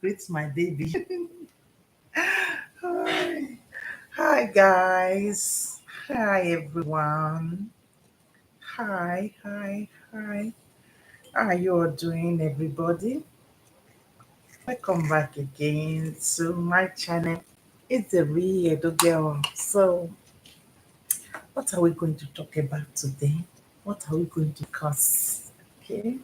Greet my baby. Hi. Hi, guys. Hi, everyone. Hi. How are you all doing, everybody? Welcome back again to my channel. It's the real Edo girl. So, what are we going to talk about today? What are we going to discuss? Okay.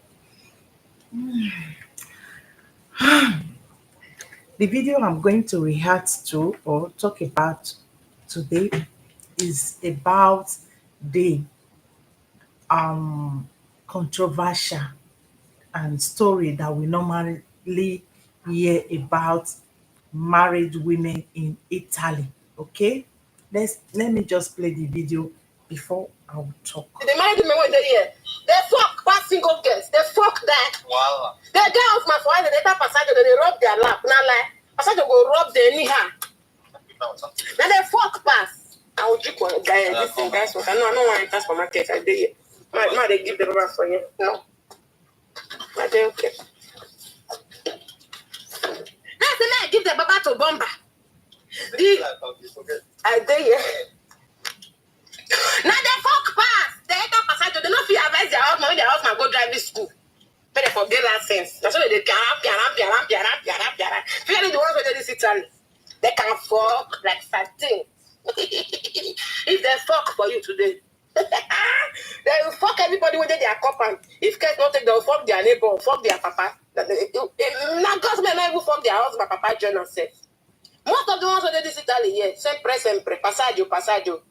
The video I'm going to react to or talk about today is about the controversial and story that we normally hear about married women in Italy. Okay, let me just play the video before I will talk. The married women when they fuck past single girls. They fuck that. Wow. The girls my father they tap passager they rub their lap. Now like passager go rub their anyhow. Then they fuck pass. I will drink one guy this thing guys. I don't want to enter supermarket. I did. My they give the rubber for you. No. I don't okay. That's the man give the baba to bomber. I did. Now they fuck pass. They enter passager. They not feel advise their husband when their husband go driving school. But they forget that sense. That's why they piara. Especially the ones who they this Italy. They can fuck like 13. If they fuck for you today, they will fuck everybody with their couple. If case not take, they will fuck their neighbor, fuck their papa. Now God's men not even fuck their husband, papa, John and Seth. Most of the ones who did this Italy, yeah, sempre, passaggio.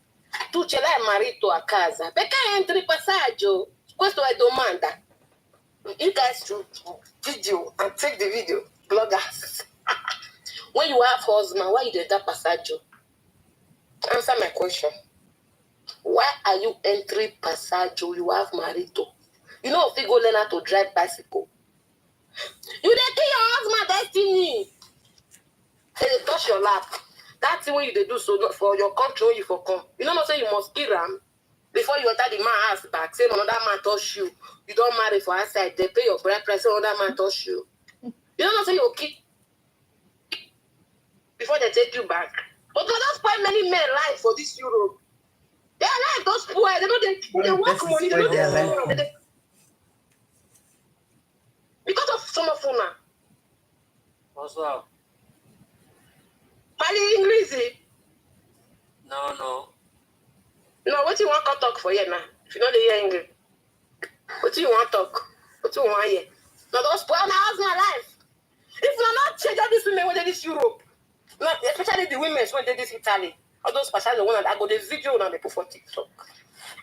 Tu ce l'hai marito a casa, perché entri passaggio? Questo è domanda. You guys should video and take the video, bloggers. When you have husband, why you did that passaggio? Answer my question. Why are you entering passaggio? You have marito. You know if you go learn how to drive bicycle. You dey kill your husband destiny. They touch your lap. That thing when you do so for your control, you for come. You know not say you must kill him before you enter the man house back. Say another man touch you. You don't marry for outside. They pay your bride price. Say another man touch you. You don't know say you kill before they take you back. But God don't spoil many men life for this Europe. Their life don't spoil. They know they work money. They know they because of some of una. What's up? Pali English. No. No, what you want to talk for here now? If you know the hear English. What do you want to talk? What do you want here? No, don't spoil my husband life. If you're not change all these women when they this Europe, not especially the women when they this Italy, all those special ones that go the video now they put for TikTok.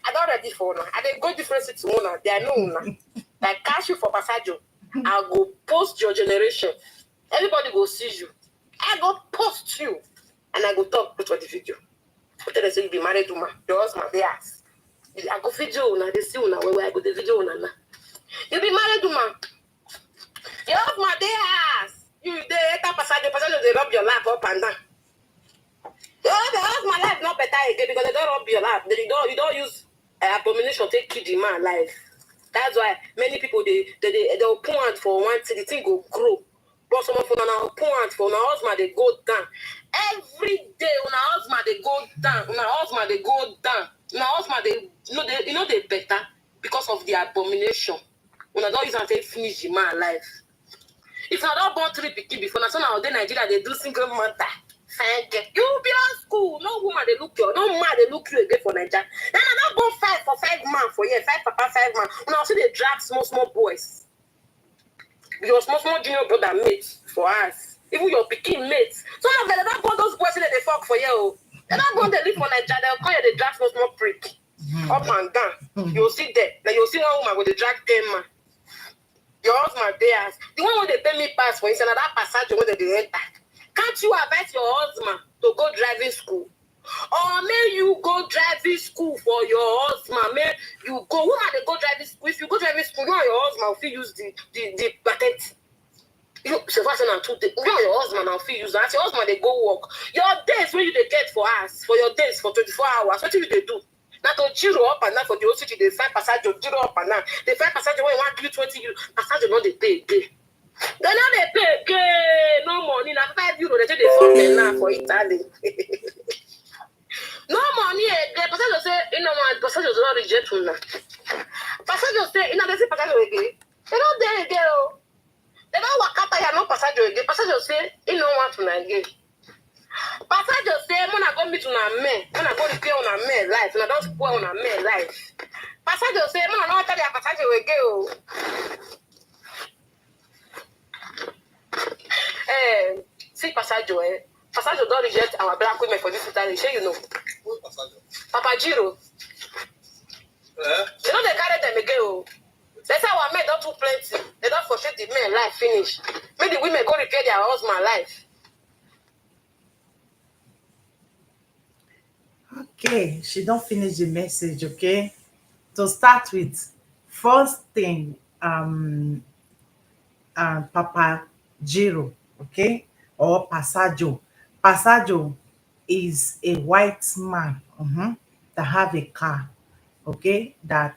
I don't ready for now. I they go different cities now. They are known now. Like cash you for passaggio. I go post your generation. Everybody go see you. I go post you. And I go talk for the video. But they say you be married woman. Your husband, they ask. I go video now. They see you now. Where I go the video now. You be married woman. Your husband, they ask. You they enter passaggio. They rub your lap up and down. The husband life not better again because they don't rub your lap. You don't use abomination take kill the man life. That's why many people they'll point for one thing, the thing go grow. But some of them now point for now husband they go down. Every day when our husband they go down, when our husband they go down, when our husband they better because of the abomination. When I don't use and say finish the man life. If I don't born 3 pikin before now, so now in Nigeria they do single mother. You be on school. No woman they look you. No man they look you again for Nigeria. Then I don't go 5 for 5 man for year. 5 papa 5 man. When I see they drag small boys. Your small junior brother mates for us. Even your pikin mates. Some of them they don't want those boys that they fuck for you. They don't want they live for Nigeria. They'll call you the drag small prick. Up and down. You'll see there. Then you'll see one woman with the drag 10 man. Your husband theirs. The one where they pay me pass for instance, that passage where they enter. Can't you advise your husband to go driving school? Or may you go driving school for your husband? May you go. Woman, they go driving school. If you go driving school, you and your husband will use the patent. You so fast and two days. You and your husband will use that. Your husband they go work. Your days when you they get for us, for your days for 24 hours, what do you they do? Not to zero up and down for the OCG, they 5 passage, zero up and down. The 5 passage when you want to give you 20 passage, not they pay again. They know they pay again. Europe, they take the form them now for Italy. No money again. Pastor say, you know what? Pastor does not reject him now. Pastor say, you know, they say Pastor again. They don't there again. Oh. They don't work out. I know Pastor again. Pastor say, you know what? Again. Pastor say, when I go meet una men, when I go repair una men life, when I don't spoil una men life. Pastor say, when I know tell you Pastor again. Oh. See Pastor Joe. Pastor don't reject our black women for this Italy. Sure, you know. Papa Giro. They don't carry them again. Oh. They say our men don't too plenty. They don't frustrate the men life finish. Make the women go repair their husband life. Okay, she don't finish the message, okay? To start with, first thing, Papa Jiro, okay, or Passaggio. Passaggio is a white man that have a car, okay, that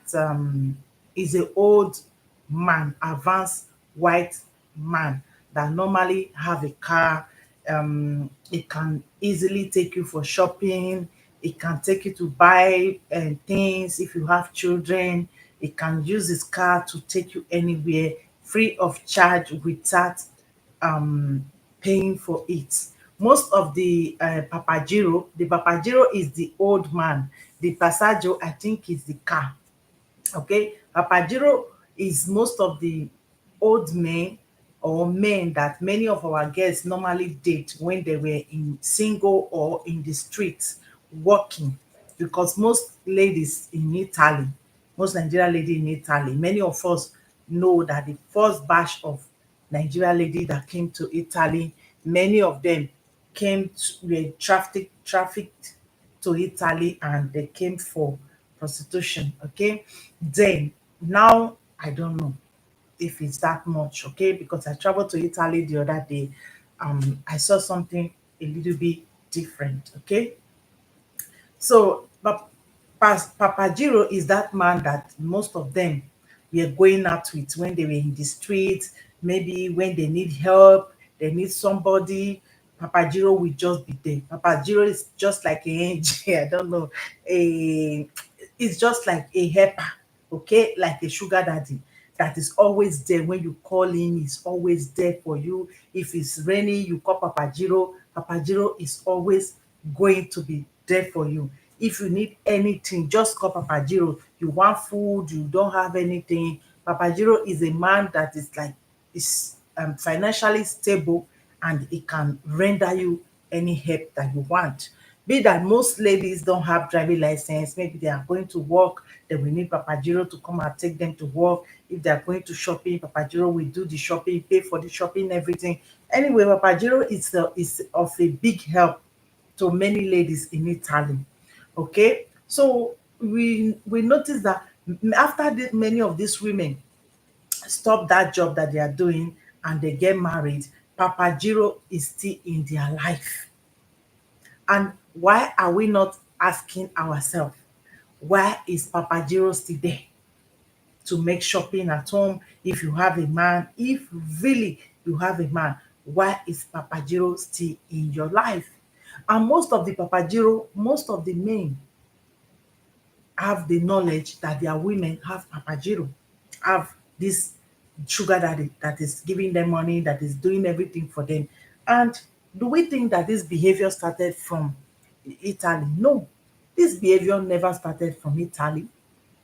is an old man, advanced white man that normally have a car. It can easily take you for shopping. It can take you to buy things if you have children. It can use his car to take you anywhere free of charge without um, paying for it. Most of the Papagiro is the old man. The Passaggio, I think, is the car. Okay, Papagiro is most of the old men or men that many of our girls normally date when they were in single or in the streets working, because most ladies in Italy, most Nigerian lady in Italy, many of us know that the first batch of Nigerian lady that came to Italy, many of them were trafficked to Italy, and they came for prostitution. Okay, then now I don't know if it's that much. Okay, because I traveled to Italy the other day. I saw something a little bit different. Okay, so Papagiro is that man that most of them were going out with when they were in the streets, maybe when they need help, they need somebody. Papagiro will just be there. Papagiro is just like an angel, I don't know, a it's just like a helper, okay, like a sugar daddy that is always there when you call him. He's always there for you. If it's raining, you call Papagiro. Papagiro is always going to be there for you. If you need anything, just call Papagiro. You want food, you don't have anything. Papagiro is a man that is financially stable, and it can render you any help that you want. Be that most ladies don't have driving license, maybe they are going to work, they will need Papagiro to come and take them to work. If they are going to shopping, Papagiro will do the shopping, pay for the shopping, everything. Anyway, Papagiro is of a big help to many ladies in Italy. Okay, so we notice that after many of these women stop that job that they are doing and they get married, Papagiro is still in their life. And why are we not asking ourselves, why is Papagiro still there to make shopping at home? If you have a man, if really you have a man, why is Papagiro still in your life? And most of the men have the knowledge that their women have Papagiro, have this sugar daddy that is giving them money, that is doing everything for them. And do we think that this behavior started from Italy? No, this behavior never started from Italy.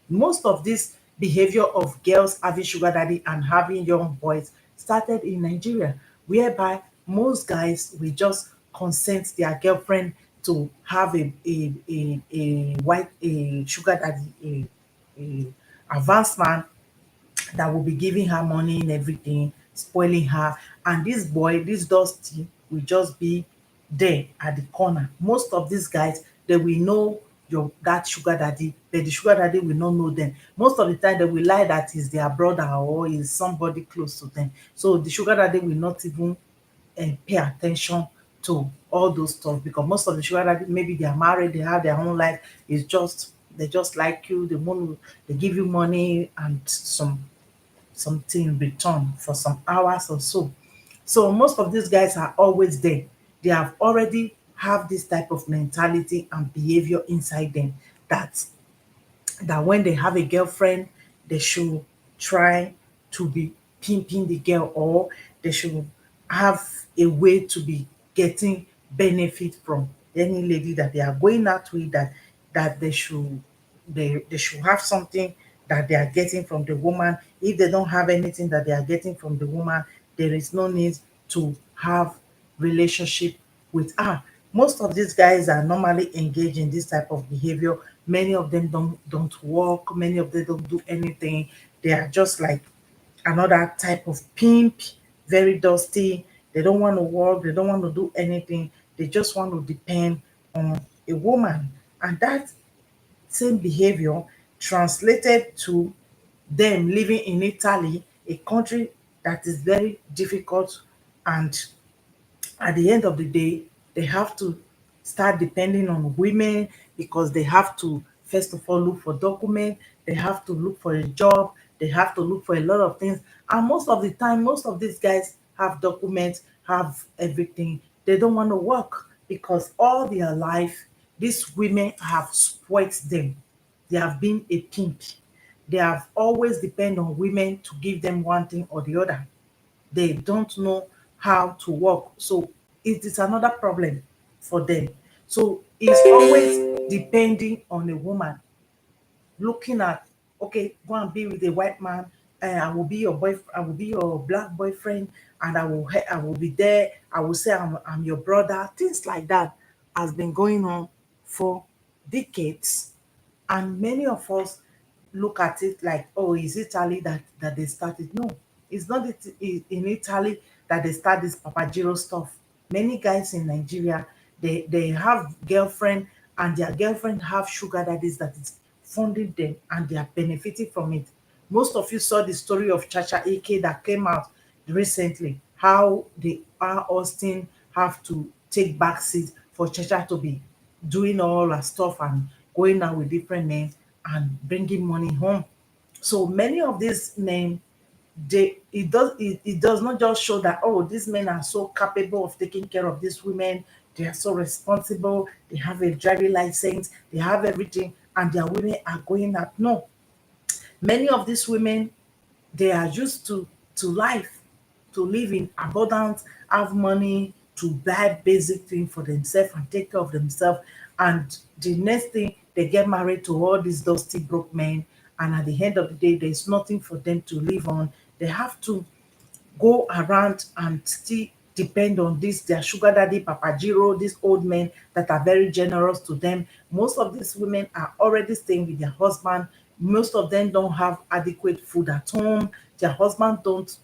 Most of this behavior of girls having sugar daddy and having young boys started in Nigeria, whereby most guys will just consent their girlfriend to have a white a sugar daddy, a advanced man that will be giving her money and everything, spoiling her. And this boy, this Dusty, will just be there at the corner. Most of these guys, they will know that sugar daddy, but the sugar daddy will not know them. Most of the time, they will lie that is their brother or is somebody close to them. So the sugar daddy will not even pay attention to all those stuff, because most of the sugar daddy, maybe they are married, they have their own life. It's just they just like you, they give you money and something in return for some hours or so. So most of these guys are always there. they have already have this type of mentality and behavior inside them that when they have a girlfriend, they should try to be pimping the girl, or they should have a way to be getting benefit from any lady that they are going out with, that they should have something that they are getting from the woman. If they don't have anything that they are getting from the woman, there is no need to have relationship with her. Most of these guys are normally engaged in this type of behavior. Many of them don't work, many of them don't do anything. They are just like another type of pimp, very dusty. They don't want to work, they don't want to do anything. They just want to depend on a woman. And that same behavior translated to them living in Italy, a country that is very difficult, and at the end of the day, they have to start depending on women because they have to first of all look for documents, they have to look for a job, they have to look for a lot of things. And most of the time, most of these guys have documents, have everything. They don't want to work because all their life, these women have spoilt them. They have been a pimp. They have always depend on women to give them one thing or the other. They don't know how to work. So it is another problem for them. So it's always depending on a woman, looking at, okay, go and be with a white man, and I will be your boyfriend, I will be your black boyfriend, and I will be there. I will say I'm your brother. Things like that has been going on for decades, and many of us look at it like, oh, is Italy that they started? No, it's not in Italy that they start this papagiro stuff. Many guys in Nigeria, they have girlfriend, and their girlfriend have sugar daddies that is funding them, and they are benefiting from it. Most of you saw the story of Chacha Ike that came out recently, how the R. Austin have to take back seat for Chacha to be doing all her stuff and going out with different men and bringing money home. So many of these men, it does not just show that, oh, these men are so capable of taking care of these women, they are so responsible, they have a driving license, they have everything, and their women are going out. No, many of these women, they are used to life, to live in abundance, have money to buy basic things for themselves and take care of themselves. And the next thing, they get married to all these dusty broke men, and at the end of the day, there's nothing for them to live on. They have to go around and still depend on this their sugar daddy papagiro, these old men that are very generous to them. Most of these women are already staying with their husband. Most of them don't have adequate food at home. Their husband don't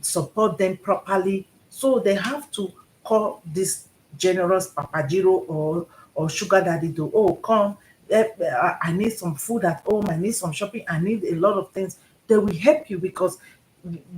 support them properly, so they have to call this generous papagiro or sugar daddy to, oh, come, I need some food at home, I need some shopping, I need a lot of things. They will help you because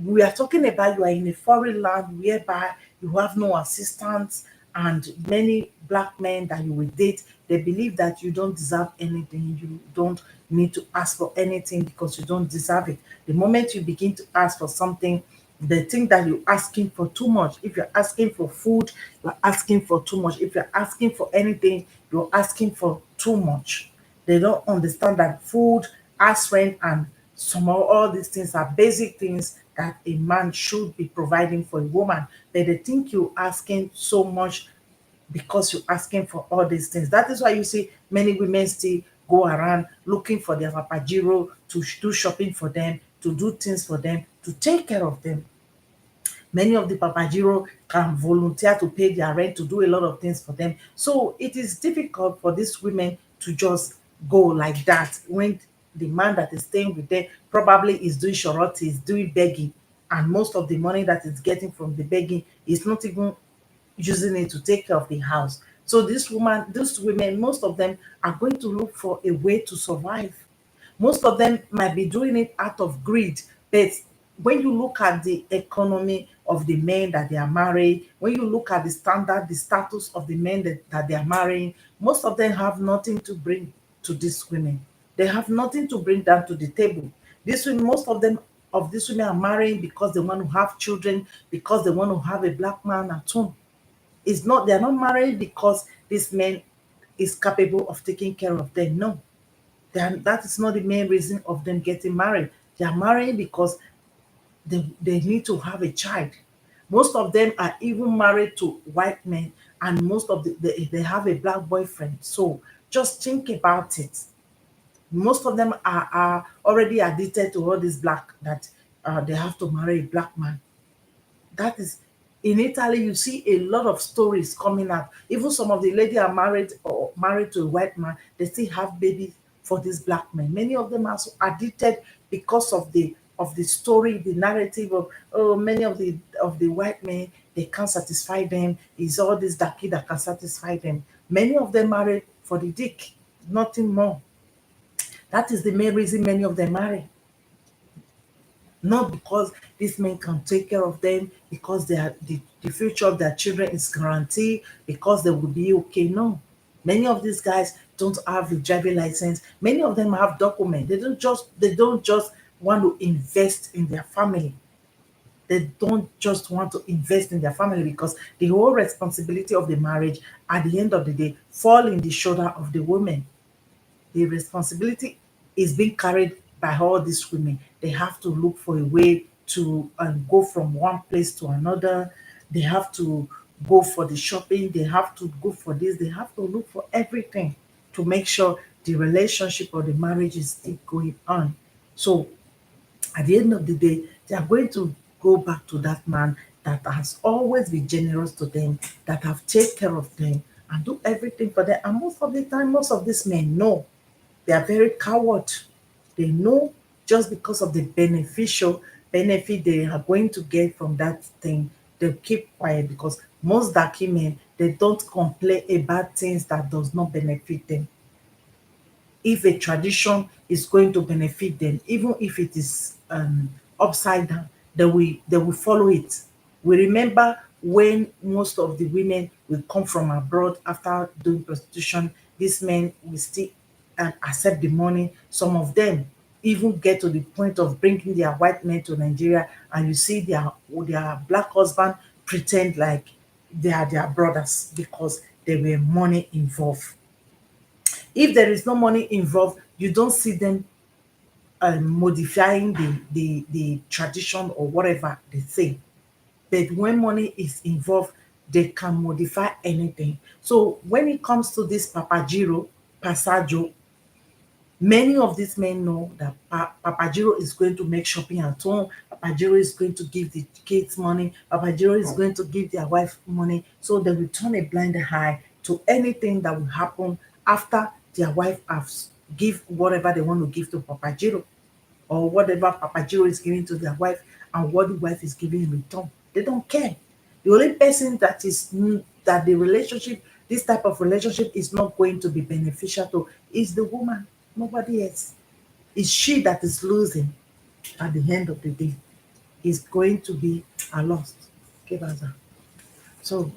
we are talking about you are in a foreign land whereby you have no assistance, and many black men that you will date, they believe that you don't deserve anything, you don't need to ask for anything because you don't deserve it. The moment you begin to ask for something, they think that you're asking for too much. If you're asking for food, you're asking for too much. If you're asking for anything, you're asking for too much. They don't understand that food, house rent, and some of all these things are basic things that a man should be providing for a woman. But they think you're asking so much because you're asking for all these things. That is why you see many women still go around looking for their papagiro to do shopping for them, to do things for them, to take care of them. Many of the papagiro can volunteer to pay their rent, to do a lot of things for them. So it is difficult for these women to just go like that when the man that is staying with them probably is doing shoroti, is doing begging, and most of the money that is getting from the begging is not even using it to take care of the house. So these women, most of them are going to look for a way to survive. Most of them might be doing it out of greed, but when you look at the economy of the men that they are marrying, when you look at the standard, the status of the men that they are marrying, most of them have nothing to bring to these women. They have nothing to bring down to the table. These women, most of these women are marrying because they want to have children, because they want to have a black man at home. It's not, they're not married because this man is capable of taking care of them. No, that is not the main reason of them getting married. They are married because they need to have a child. Most of them are even married to white men, and most of they have a black boyfriend. So just think about it. Most of them are already addicted to all this black, that they have to marry a black man. That is, in Italy, you see a lot of stories coming out. Even some of the lady are married or married to a white man, they still have babies for this black man. Many of them are so addicted because of the story, the narrative of, oh, many of the white men, they can't satisfy them. It's all this darky that can satisfy them. Many of them marry for the dick, nothing more. That is the main reason many of them marry, not because these men can take care of them, because they are the future of their children is guaranteed, because they will be okay. No. Many of these guys don't have a driving license. Many of them have documents. They don't just want to invest in their family. They don't just want to invest in their family because the whole responsibility of the marriage at the end of the day fall in the shoulder of the women. The responsibility is being carried by all these women. They have to look for a way to go from one place to another. They have to go for the shopping. They have to go for this. They have to look for everything to make sure the relationship or the marriage is still going on. So at the end of the day, they are going to go back to that man that has always been generous to them, that have taken care of them and do everything for them. And most of the time, most of these men know they are very coward. They know just because of the beneficial benefit they are going to get from that thing, they'll keep quiet because most darky men, they don't complain about things that does not benefit them. If a tradition is going to benefit them, even if it is upside down, they will follow it. We remember when most of the women will come from abroad after doing prostitution, these men will still accept the money. Some of them even get to the point of bringing their white men to Nigeria, and you see their black husband pretend like they are their brothers because there were money involved. If there is no money involved, you don't see them modifying the tradition or whatever they say. But when money is involved, they can modify anything. So when it comes to this papagiro, passaggio, many of these men know that Papagiro is going to make shopping at home. Papagiro is going to give the kids money. Papagiro is going to give their wife money. So they will turn a blind eye to anything that will happen after their wife has give whatever they want to give to Papagiro, or whatever Papagiro is giving to their wife and what the wife is giving in return. They don't care. The only person that the relationship, this type of relationship is not going to be beneficial to is the woman, nobody else. It's she that is losing at the end of the day. Is going to be a loss. Give us that. So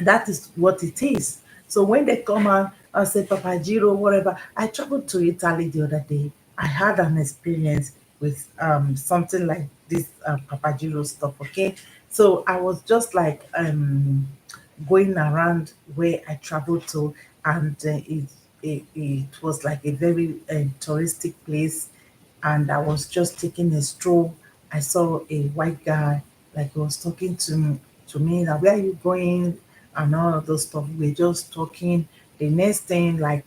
that is what it is. So when they come out and say Papagiro, whatever, I traveled to Italy the other day. I had an experience with something like this Papagiro stuff. Okay, so I was just like going around where I traveled to, and it was like a very touristic place, and I was just taking a stroll. I saw a white guy, like he was talking to me, that where are you going and all of those stuff. We're just talking. The next thing, like,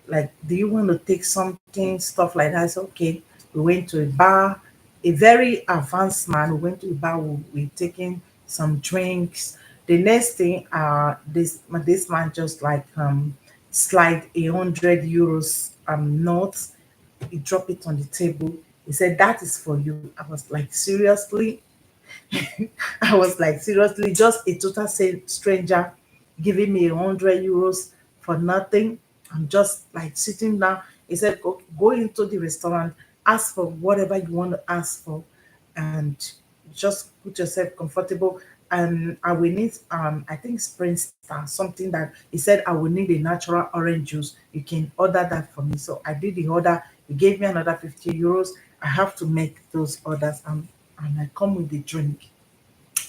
do you want to take something, stuff like that? I said, okay. We went to a bar, a very advanced man. We went to a bar, we taking some drinks. The next thing, this man just like slide 100 euros note. He dropped it on the table. He said, that is for you. I was like, seriously? I was like, seriously, just a total stranger giving me 100 euros for nothing. I'm just like sitting down. He said, go into the restaurant, ask for whatever you want to ask for, and just put yourself comfortable. And I will need, I think Spring Star, something that he said, I will need a natural orange juice. You can order that for me. So I did the order. He gave me another 50 euros. I have to make those orders, and I come with the drink.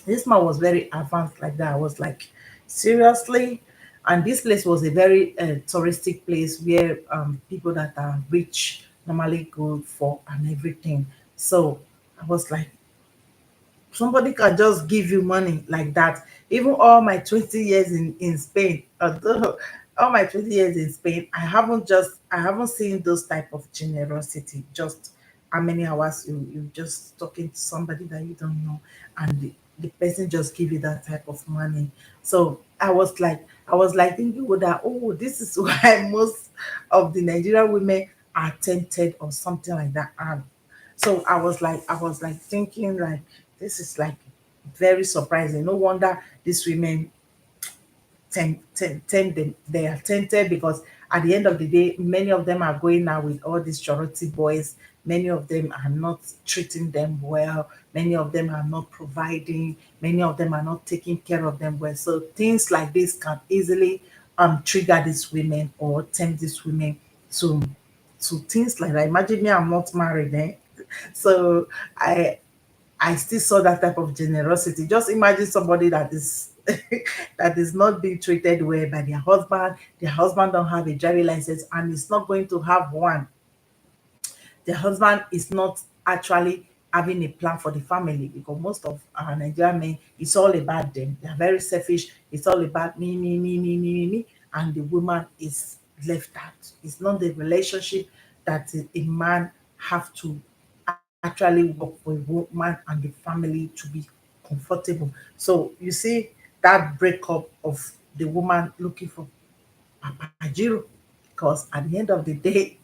This man was very advanced like that. I was like, seriously? And this place was a very touristic place where people that are rich normally go for and everything. So I was like, somebody can just give you money like that. Even all my 20 years in Spain, although all my 20 years in Spain, I haven't seen those type of generosity. Just how many hours you just talking to somebody that you don't know, and the person just give you that type of money. So I was like thinking with that, oh, this is why most of the Nigerian women are tempted or something like that. And so I was like thinking like this is like very surprising. No wonder these women tempt them. They are tempted because at the end of the day, many of them are going out with all these charity boys. Many of them are not treating them well. Many of them are not providing. Many of them are not taking care of them well. So things like this can easily trigger these women or tempt these women to things like that. Imagine me, I'm not married, eh? So I I still saw that type of generosity. Just imagine somebody that is that is not being treated well by their husband. Their husband don't have a driving license and is not going to have one. The husband is not actually having a plan for the family because most of our Nigerian men, it's all about them. They are very selfish. It's all about me, me, me, me, me, me, me. And the woman is left out. It's not the relationship that a man have to actually work for a woman and the family to be comfortable. So you see that breakup of the woman looking for Papagiro because at the end of the day,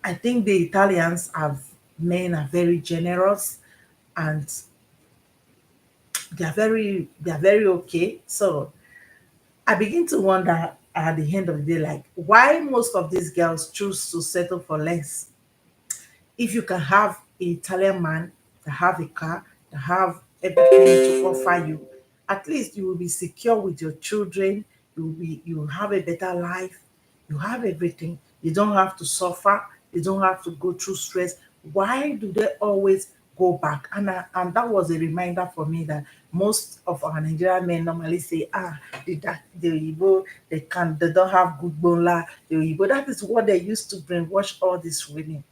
I think the Italians have men are very generous and they are very okay. So I begin to wonder at the end of the day, like why most of these girls choose to settle for less. If you can have an Italian man to have a car, to have everything to offer you, at least you will be secure with your children. You will have a better life. You have everything. You don't have to suffer. You don't have to go through stress. Why do they always go back? And that was a reminder for me that most of our Nigerian men normally say, the Oyibo, they don't have good bonla. The Oyibo, that is what they used to brainwash all these women.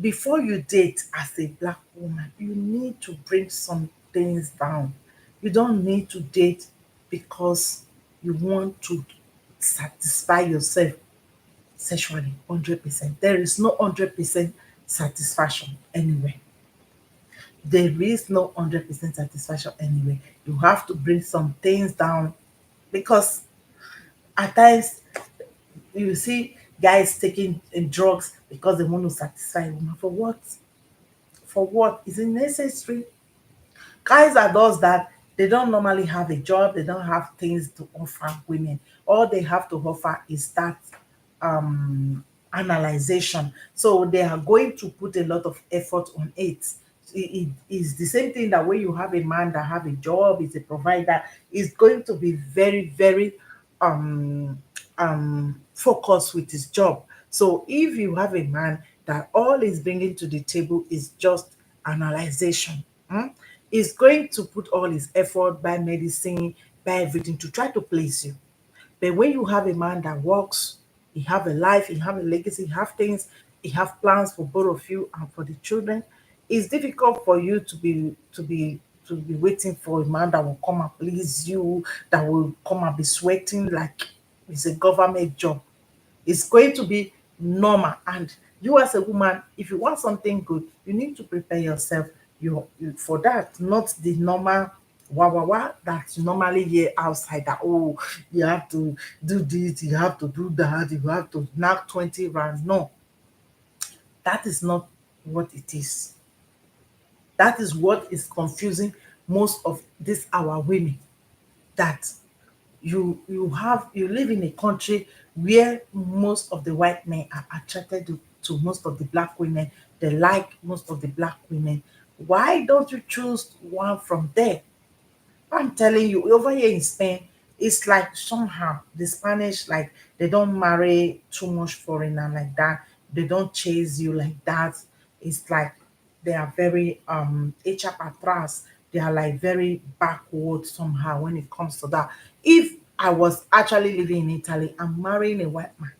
Before you date as a black woman, you need to bring some things down. You don't need to date because you want to satisfy yourself sexually 100%. There is no 100% satisfaction anywhere. There is no 100% satisfaction anywhere. You have to bring some things down because at times you see guys taking drugs because they want to satisfy a woman. For what? For what? Is it necessary? Guys that does that, they don't normally have a job, they don't have things to offer women. All they have to offer is that um analyzation. So they are going to put a lot of effort on it. It is the same thing that when you have a man that have a job, is a provider, is going to be very, very um focused with his job. So if you have a man that all he's bringing to the table is just analyzation, is going to put all his effort, buy medicine, buy everything to try to please you. But when you have a man that works, he have a life, he have a legacy, he have things, he have plans for both of you and for the children, it's difficult for you to be waiting for a man that will come and please you, that will come and be sweating like it's a government job. It's going to be normal. And you as a woman, if you want something good, you need to prepare yourself for that, not the normal that you normally hear outside that, oh, you have to do this, you have to do that, you have to knock 20 rounds. No, that is not what it is. That is what is confusing most of these our women. That you live in a country where most of the white men are attracted to most of the black women. They like most of the black women. Why don't you choose one from there? I'm telling you, over here in Spain, it's like somehow the Spanish, like they don't marry too much foreigner like that. They don't chase you like that. It's like they are very HR patras. They are like very backward somehow when it comes to that. If I was actually living in Italy, I'm marrying a white man.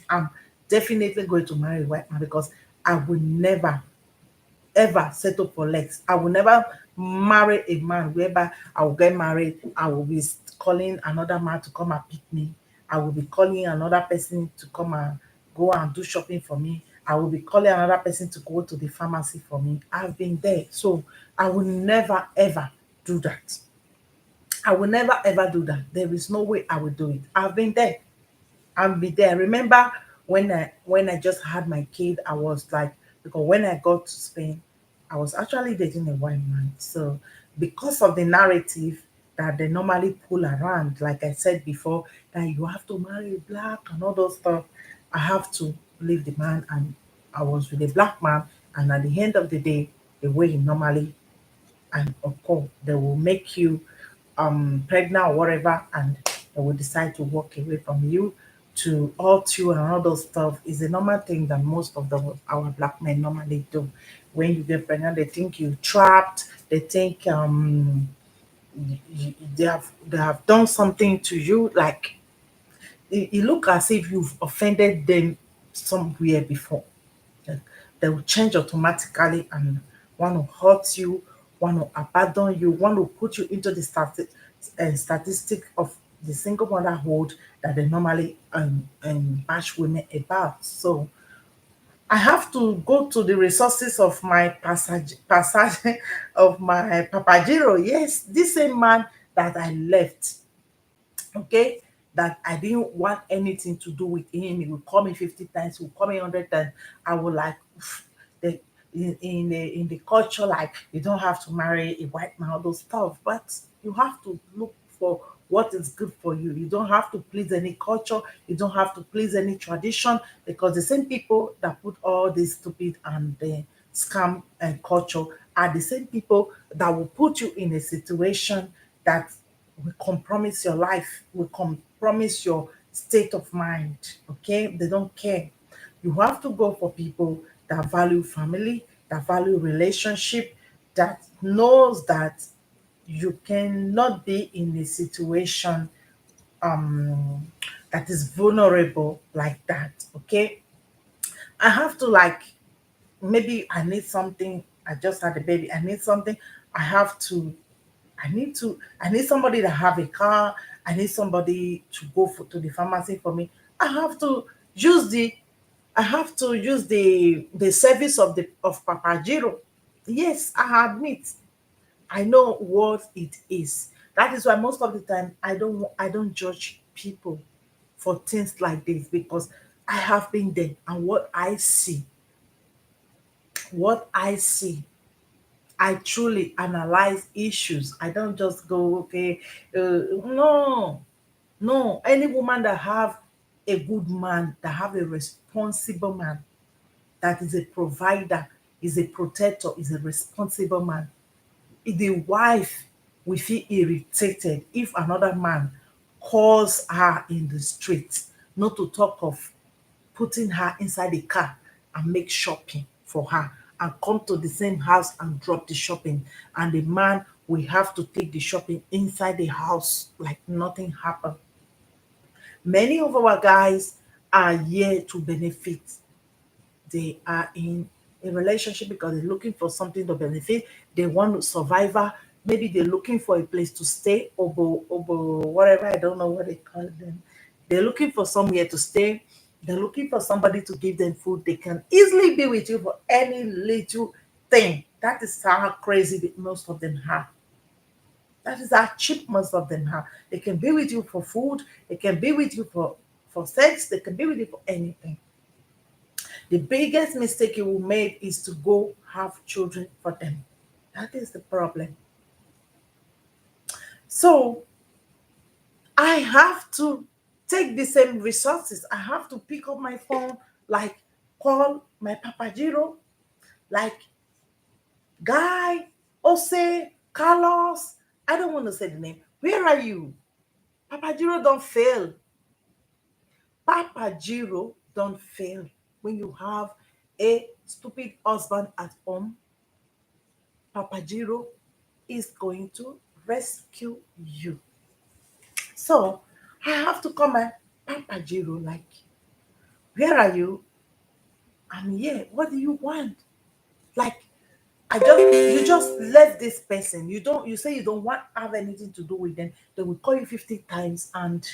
I'm definitely going to marry a white man because I will never ever settle for less. I will never marry a man whereby I will get married. I will be calling another man to come and pick me. I will be calling another person to come and go and do shopping for me. I will be calling another person to go to the pharmacy for me. I've been there. So I will never ever do that. I will never ever do that. There is no way I will do it. I've been there. I'll be there. Remember when I just had my kid, I was like, because when I got to Spain, I was actually dating a white man. So because of the narrative that they normally pull around, like I said before, that you have to marry a black and all those stuff, I have to leave the man, and I was with a black man, and at the end of the day, the way he normally, and of course they will make you pregnant or whatever, and they will decide to walk away from you, to hurt you and all those stuff is a normal thing that most of our black men normally do. When you get pregnant, they think you trapped, they think they have done something to you, like it look as if you've offended them somewhere before. Like, they will change automatically and want to hurt you, want to abandon you, want to put you into the statistic of the single motherhood that they normally bash women about. So I have to go to the resources of my passage of my papagiro. Yes, this same man that I left, okay, that I didn't want anything to do with him. He would call me 50 times, he would call me 100 times. I would like, the, in the culture, like, you don't have to marry a white man, all those stuff, but you have to look for what is good for you. You don't have to please any culture, you don't have to please any tradition, because the same people that put all this stupid and scam and culture are the same people that will put you in a situation that will compromise your life, will compromise your state of mind. Okay, they don't care. You have to go for people that value family, that value relationship, that knows that you cannot be in a situation that is vulnerable like that. Okay, I have to, like, maybe I need something. I just had a baby. I need something. I have to I need somebody to have a car. I need somebody to go to the pharmacy for me. I have to use the I have to use the service of Papagiro. Yes, I admit I know what it is. That is why most of the time I don't judge people for things like this, because I have been there, and what I see, I truly analyze issues. I don't just go, okay, no, no. Any woman that have a good man, that have a responsible man, that is a provider, is a protector, is a responsible man. If the wife will feel irritated if another man calls her in the street, not to talk of putting her inside the car and make shopping for her, and come to the same house and drop the shopping, and the man will have to take the shopping inside the house like nothing happened. Many of our guys are here to benefit. They are in a relationship because they're looking for something to benefit. They want survivor. Maybe they're looking for a place to stay, obo, whatever. I don't know what they call them. They're looking for somewhere to stay. They're looking for somebody to give them food. They can easily be with you for any little thing. That is how crazy most of them are. That is how cheap most of them are. They can be with you for food. They can be with you for sex. They can be with you for anything. The biggest mistake you will make is to go have children for them. That is the problem. So I have to take the same resources. I have to pick up my phone, like call my papagiro, like Guy, Ose, Carlos. I don't want to say the name. Where are you? Papagiro don't fail. Papagiro don't fail when you have a stupid husband at home. Papa Jiro is going to rescue you. So I have to come and Papa Jiro, like, where are you? I'm here. What do you want? Like, you just left this person. You say you don't want have anything to do with them. They will call you 50 times and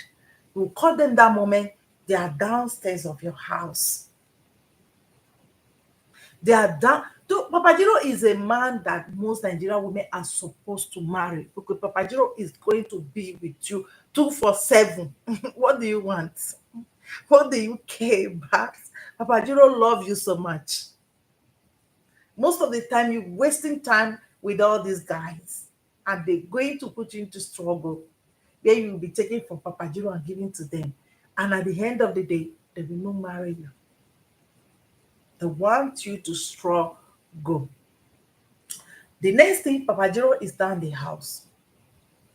you will call them that moment. They are downstairs of your house. They are down. Papa Jiro is a man that most Nigerian women are supposed to marry because Papa Jiro is going to be with you 247. What do you want? What do you care about? Papa Jiro love you so much. Most of the time, you're wasting time with all these guys, and they're going to put you into struggle where you will be taking from Papa Jiro and giving to them. And at the end of the day, they will not marry you. They want you to struggle. The next thing, Papa Jiro is down the house.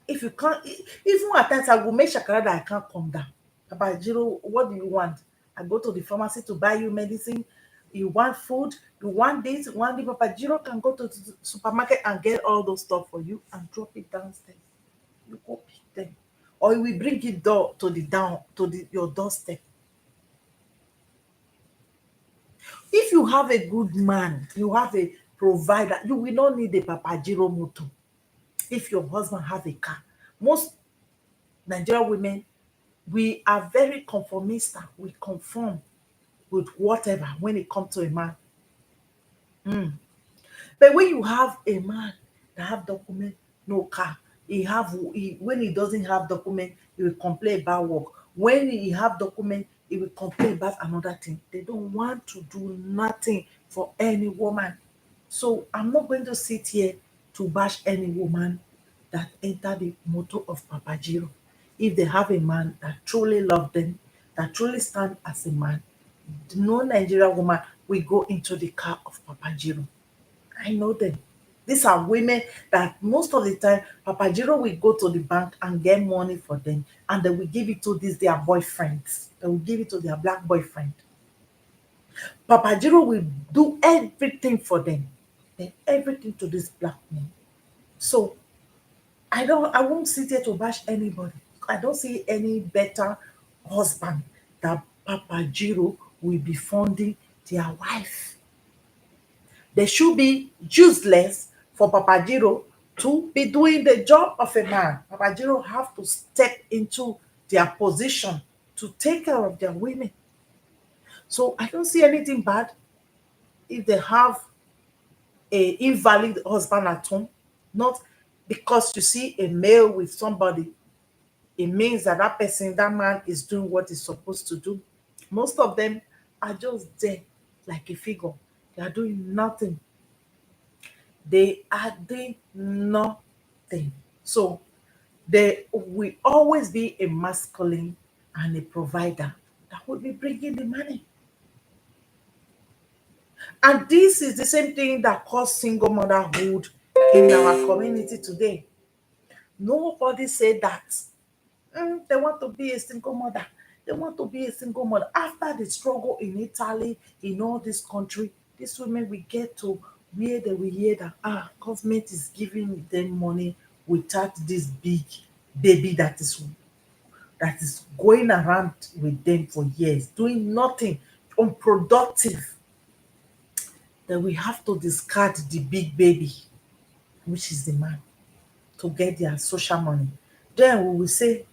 If you can't, even at times, I will make shakara that I can't come down. Papa Jiro, what do you want? I go to the pharmacy to buy you medicine. You want food? You want this? You want the Papa Jiro can go to the supermarket and get all those stuff for you and drop it downstairs. You go pick them, or you will bring it door to the down to your doorstep. If you have a good man, you have a provider, you will not need a Papa Jiro motor. If your husband have a car, most Nigerian women, we are very conformista. We conform with whatever when it comes to a man. But when you have a man that have document, no car, when he doesn't have document, he will complain about work. When he have document, he will complain about another thing. They don't want to do nothing for any woman. So I'm not going to sit here to bash any woman that enter the motto of Papa Jiro. If they have a man that truly love them, that truly stand as a man, no Nigerian woman will go into the car of Papa Jiro. I know them. These are women that most of the time Papa Jiro will go to the bank and get money for them, and they will give it to these their boyfriends. They will give it to their black boyfriend. Papa Jiro will do everything for them. Then everything to this black man. So I won't sit here to bash anybody. I don't see any better husband that Papa Jiro will be funding their wife. They should be useless for Papa Jiro to be doing the job of a man. Papa Jiro have to step into their position to take care of their women. So I don't see anything bad if they have a invalid husband at home. Not because you see a male with somebody, it means that that person, that man is doing what he's supposed to do. Most of them are just there like a figure. They are doing nothing. They are doing nothing. So there will always be a masculine and a provider that will be bringing the money. And this is the same thing that caused single motherhood in our community today. Nobody said that. They want to be a single mother. They want to be a single mother. After the struggle in Italy, in all this country, these women will get to where they will hear that government is giving them money without this big baby that is going around with them for years, doing nothing, unproductive. Then we have to discard the big baby, which is the man, to get their social money. Then we will say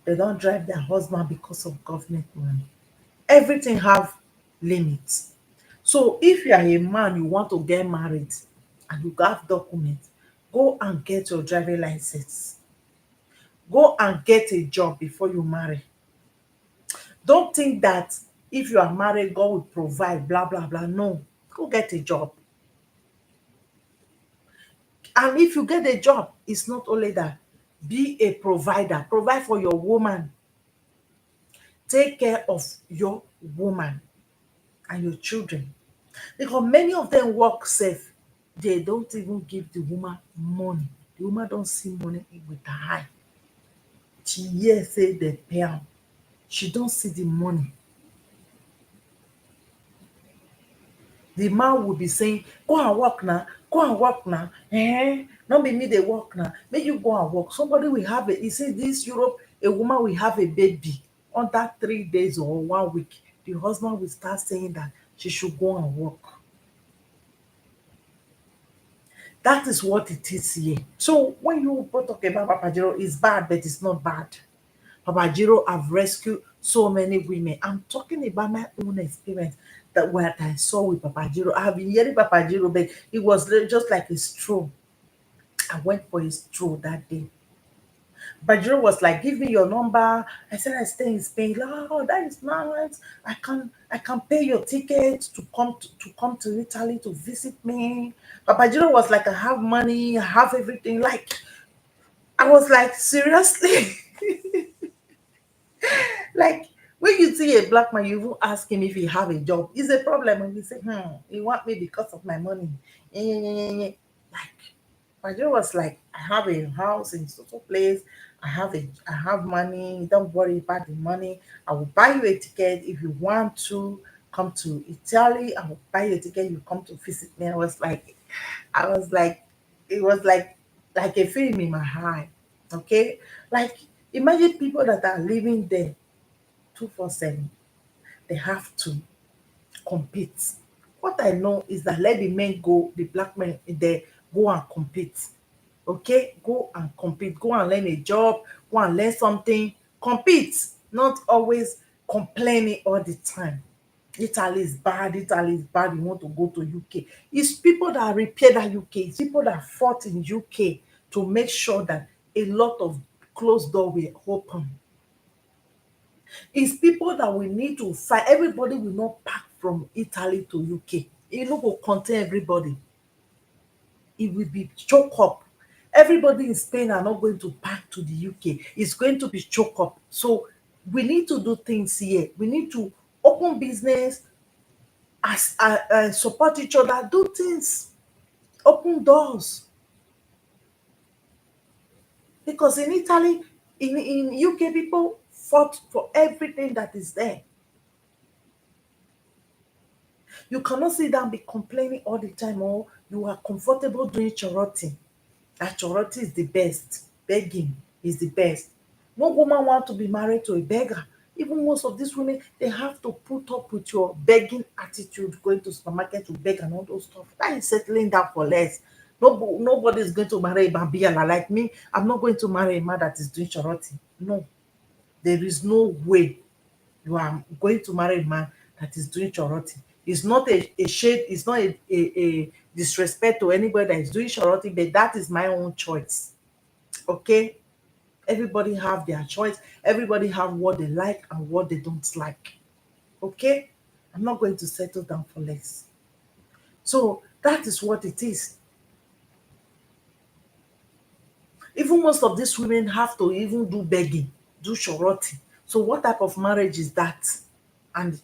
they don't drive their husband because of government money. Everything have limits. So if you are a man, you want to get married and you have documents, go and get your driving license. Go and get a job before you marry. Don't think that if you are married, God will provide, blah, blah, blah. No, go get a job. And if you get a job, it's not only that. Be a provider. Provide for your woman. Take care of your woman and your children. Because many of them work safe. They don't even give the woman money. The woman don't see money with her eye. She hear say they pay am. She don't see the money. The man will be saying, go and work now, Go and work now. Not be me they work now. Make you go and work. Somebody will have a, you see this Europe, a woman will have a baby under 3 days or 1 week. The husband will start saying that she should go and work. That is what it is here. So when you talk about Papa Jiro, it's bad, but it's not bad. Papa Jiro have rescued so many women. I'm talking about my own experience that what I saw with Papa Jiro. I have been hearing Papa Jiro, but it was just like a stroll. I went for a stroll that day. Bajiro was like, "Give me your number." I said, "I stay in Spain." Like, "Oh, that is nice. I can pay your ticket to come to Italy to visit me." But Bajiro was like, "I have money. I have everything." Like, I was like, "Seriously?" Like, when you see a black man, you even ask him if he have a job. It's a problem when you say, "He want me because of my money." Like, Nigeria was like, "I have a house in so place. I have money. Don't worry about the money. I will buy you a ticket if you want to come to Italy. I will buy you a ticket. You come to visit me." I was like, it was like a film in my eye. Okay, like, imagine people that are living there 247. They have to compete. What I know is that let the men go, the black men there go and compete. Okay, go and compete, go and learn a job, go and learn something, compete, not always complaining all the time. Italy is bad, Italy is bad, you want to go to UK. It's people that repair that UK, it's people that fought in UK to make sure that a lot of closed door will open. It's people that we need to fight. Everybody will not pack from Italy to UK. E no go contain everybody. It will be choke up. Everybody in Spain are not going to pack to the UK. It's going to be choke up. So we need to do things here. We need to open business, as support each other, do things, open doors. Because in Italy, in UK, people fought for everything that is there. You cannot sit down and be complaining all the time, or you are comfortable doing charity. That charity is the best. Begging is the best. No woman want to be married to a beggar. Even most of these women, they have to put up with your begging attitude, going to supermarket to beg and all those stuff. That is settling down for less. Nobody is going to marry a Babiala like me. I'm not going to marry a man that is doing charity. No, there is no way you are going to marry a man that is doing charity. It's not a shade, it's not a disrespect to anybody that is doing charity, but that is my own choice. Okay? Everybody have their choice. Everybody have what they like and what they don't like. Okay? I'm not going to settle down for less. So that is what it is. Even most of these women have to even do begging, do charity. So what type of marriage is that? And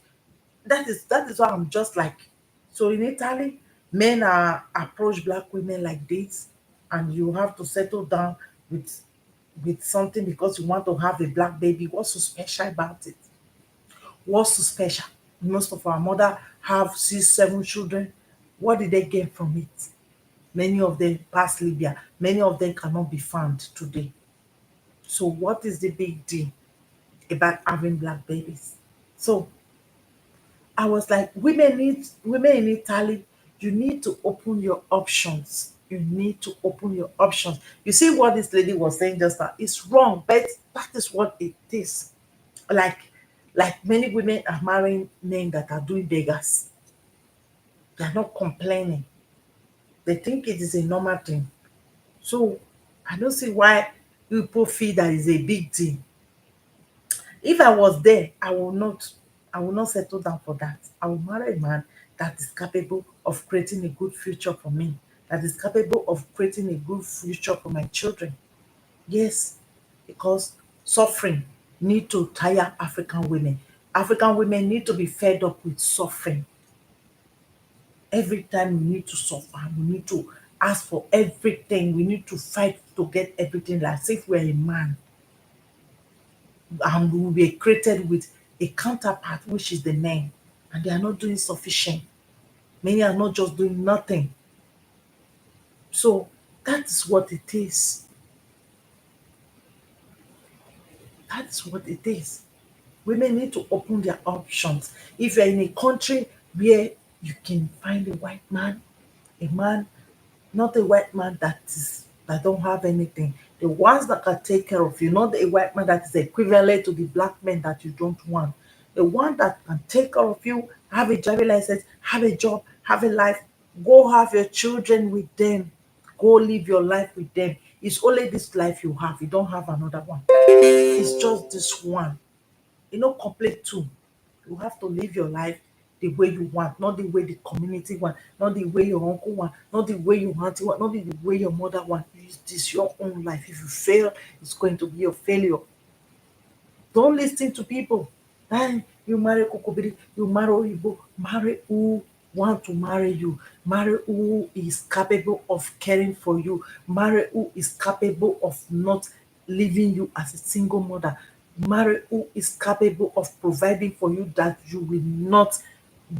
that is why I'm just like, so in Italy, men are approach black women like this, and you have to settle down with something because you want to have a black baby. What's so special about it? What's so special? Most of our mother have 6, 7 children. What did they get from it? Many of them past Libya. Many of them cannot be found today. So what is the big deal about having black babies? So I was like, women in Italy, you need to open your options. You need to open your options. You see what this lady was saying just now? It's wrong, but that is what it is. Like, many women are marrying men that are doing beggars. They're not complaining. They think it is a normal thing. So I don't see why people feel that is a big deal. If I was there, I will not settle down for that. I will marry a man that is capable of creating a good future for me, that is capable of creating a good future for my children. Yes, because suffering need to tire African women. African women need to be fed up with suffering. Every time we need to suffer, we need to ask for everything, we need to fight to get everything, like as if we're a man. And we were created with a counterpart, which is the men, and they are not doing sufficient. Many are not just doing nothing. So that is what it is. That's what it is. Women need to open their options. If you're in a country where you can find a white man, a man, not a white man that don't have anything. The ones that can take care of you, not a white man that is equivalent to the black men that you don't want. The one that can take care of you, have a driving license, have a job, have a life, go have your children with them, go live your life with them. It's only this life you have. You don't have another one. It's just this one. You know, complete two. You have to live your life the way you want, not the way the community want, not the way your uncle want, not the way your auntie want, not the way your mother want. This your own life. If you fail, it's going to be a failure. Don't listen to people. Hey, you marry Kokobiri, you marry Oyibo, marry who want to marry you. Marry who is capable of caring for you. Marry who is capable of not leaving you as a single mother. Marry who is capable of providing for you, that you will not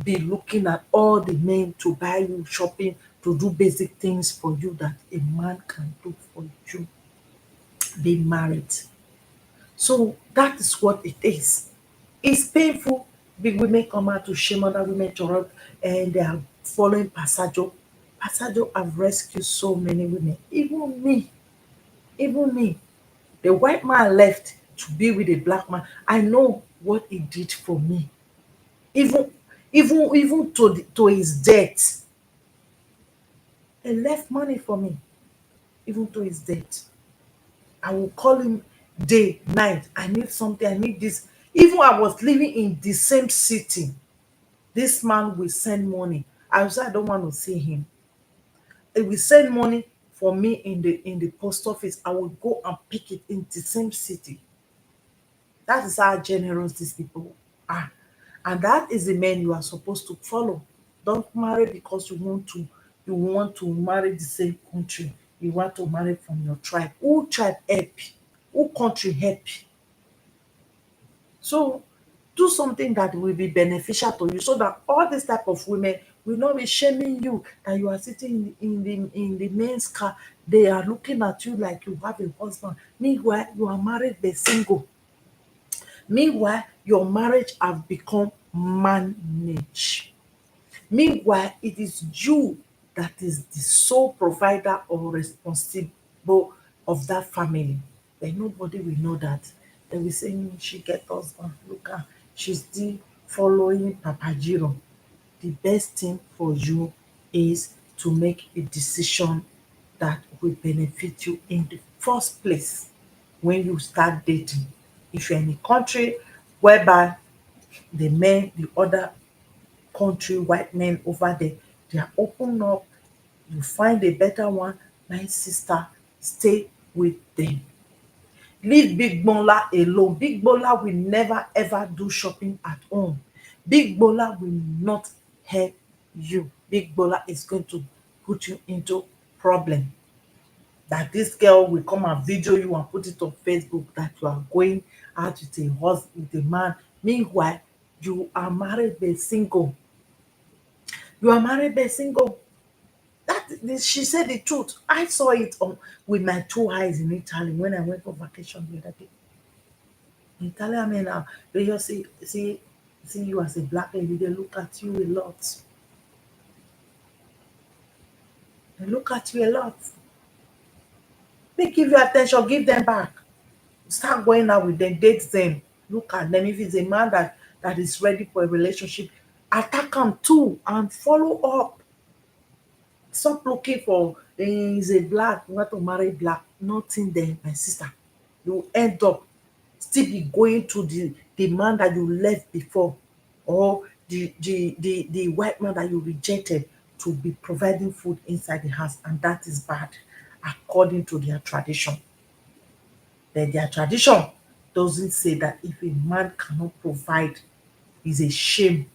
be looking at all the men to buy you shopping, to do basic things for you that a man can do for you. Be married. So that is what it is. It's painful. Big women come out to shame other women to run, and they are following Passaggio. Passaggio have rescued so many women. Even me. Even me. The white man left to be with a black man. I know what he did for me. Even even to his death. He left money for me. Even to his death. I will call him day, night. I need something. I need this. Even I was living in the same city. This man will send money. I will say I don't want to see him. He will send money for me in the post office. I will go and pick it in the same city. That is how generous these people are. And that is the man you are supposed to follow. Don't marry because you want to marry the same country. You want to marry from your tribe. Who tribe help you? Who country help you? So do something that will be beneficial to you, so that all this type of women will not be shaming you that you are sitting in the men's car. They are looking at you like you have a husband. Meanwhile, you are married but single. Meanwhile, your marriage have become managed. Meanwhile, it is you that is the sole provider or responsible of that family. But nobody will know that. They will say, "Mm, she get husband. Look at, she's still following Papa Jiro." The best thing for you is to make a decision that will benefit you in the first place when you start dating. If you're in a country whereby the men, the other country white men over there, they are open up, you find a better one, my sister, stay with them. Leave Big Bola alone. Big Bola will never ever do shopping at home. Big Bola will not help you. Big Bola is going to put you into problem. That this girl will come and video you and put it on Facebook that you are going out with a husband, with a man. Meanwhile, you are married but single. You are married but single. She said the truth. I saw it on with my two eyes in Italy when I went on vacation the other day. Italian men now, they just see you as a black lady, they look at you a lot. They look at you a lot. They give you attention, give them back. Start going out with them, date them, look at them. If it's a man that is ready for a relationship, attack him too and follow up. Stop looking for is a black, you want to marry black. Nothing there, my sister. You end up still be going to the man that you left before, or the white man that you rejected, to be providing food inside the house, and that is bad according to their tradition. Then their tradition doesn't say that if a man cannot provide, is a shame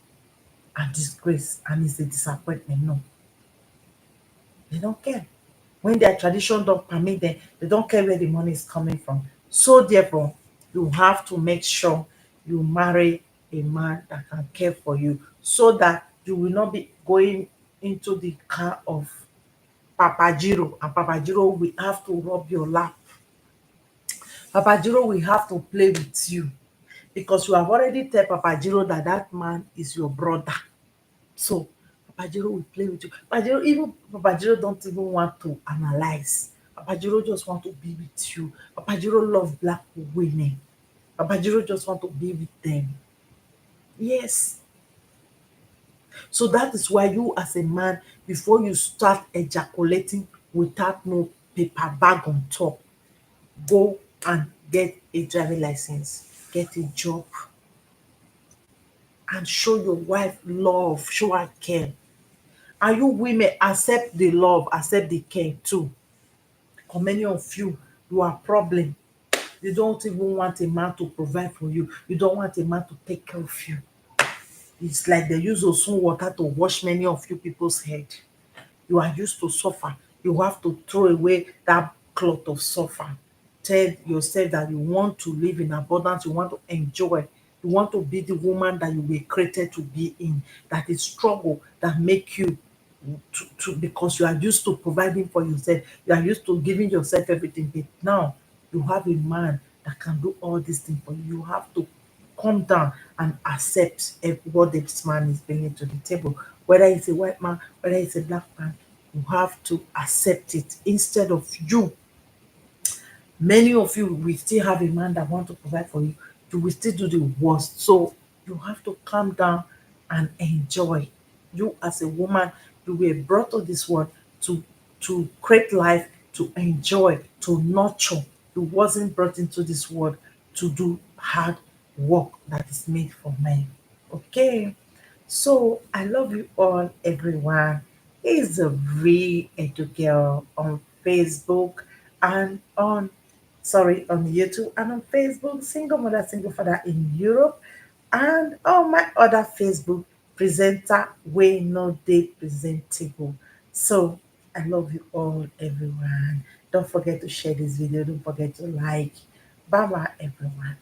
and disgrace and is a disappointment. No, they don't care. When their tradition don't permit them, they don't care where the money is coming from. So therefore, you have to make sure you marry a man that can care for you, so that you will not be going into the car of Papa Jiro, and Papa Jiro will have to rub your lap. Papa Jiro will have to play with you because you have already tell Papa Jiro that that man is your brother. So Papa Jiro will play with you. Papa Jiro, even Papa Jiro don't even want to analyze. Papa Jiro just want to be with you. Papa Jiro love black women. Papa Jiro just want to be with them. Yes. So that is why you as a man, before you start ejaculating without no paper bag on top, go and get a driving license, get a job, and show your wife love, show her care. And you women accept the love, accept the care too. For many of you, you are problem. You don't even want a man to provide for you. You don't want a man to take care of you. It's like they use Osun water to wash many of you people's head. You are used to suffer. You have to throw away that cloth of suffer. Tell yourself that you want to live in abundance, you want to enjoy, you want to be the woman that you were created to be in. That is struggle that make you to because you are used to providing for yourself, you are used to giving yourself everything. But now you have a man that can do all these things for you. You have to come down and accept what this man is bringing to the table. Whether it's a white man, whether it's a black man, you have to accept it instead of you. Many of you will still have a man that want to provide for you. You will still do the worst. So you have to calm down and enjoy. You as a woman, you were brought to this world to create life, to enjoy, to nurture. You wasn't brought into this world to do hard work that is made for men. Okay. So I love you all, everyone. It's a real Edu Girl on Facebook and on YouTube and on Facebook, Single Mother, Single Father in Europe, and on my other Facebook, Presenter Way No Day Presentable. So I love you all, everyone. Don't forget to share this video. Don't forget to like. Bye bye, everyone.